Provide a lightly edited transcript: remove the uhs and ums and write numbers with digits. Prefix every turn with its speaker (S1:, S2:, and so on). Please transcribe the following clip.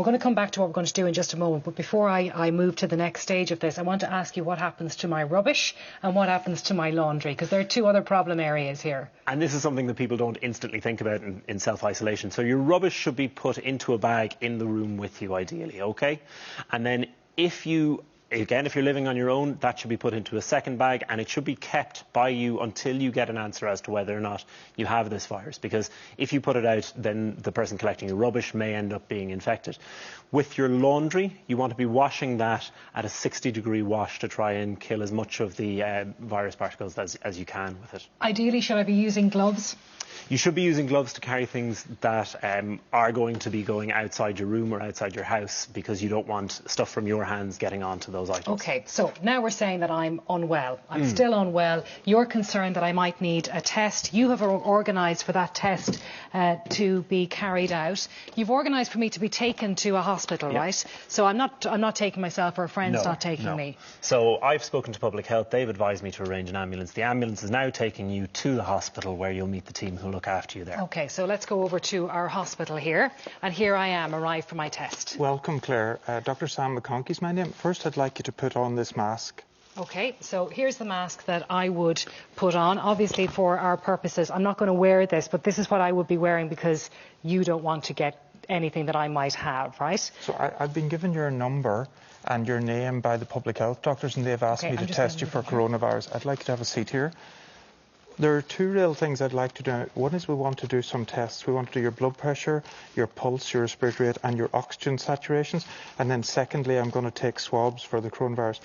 S1: We're going to come back to what we're going to do in just a moment, but before I move to the next stage of this, I want to ask you what happens to my rubbish and what happens to my laundry, because there are two other problem areas here. And this is something that people don't instantly think about in self-isolation. So your rubbish should be put into a bag in the room with you, ideally, okay? And then if you're living on your own, that should be put into a second bag, and it should be kept by you until you get an answer as to whether or not you have this virus. Because if you put it out, then the person collecting your rubbish may end up being infected. With your laundry, you want to be washing that at a 60-degree wash to try and kill as much of the virus particles as you can with it. Ideally, should I be using gloves? You should be using gloves to carry things that are going to be going outside your room or outside your house, because you don't want stuff from your hands getting onto those items. OK, so now we're saying that I'm unwell. I'm still unwell. You're concerned that I might need a test. You have organised for that test to be carried out. You've organised for me to be taken to a hospital, right? So I'm not taking myself, or a friend's not taking me. So I've spoken to Public Health. They've advised me to arrange an ambulance. The ambulance is now taking you to the hospital, where you'll meet the team who look after you there. OK, so let's go over to our hospital here. And here I am, arrived for my test. Welcome, Claire. Dr. Sam McConkey's my name. First, I'd like you to put on this mask. OK, so here's the mask that I would put on. Obviously, for our purposes, I'm not going to wear this, but this is what I would be wearing because you don't want to get anything that I might have, right? So I've been given your number and your name by the public health doctors, and they've asked me to test you for coronavirus. I'd like you to have a seat here. There are two real things I'd like to do. One is we want to do some tests. We want to do your blood pressure, your pulse, your respiratory rate and your oxygen saturations. And then secondly, I'm going to take swabs for the coronavirus.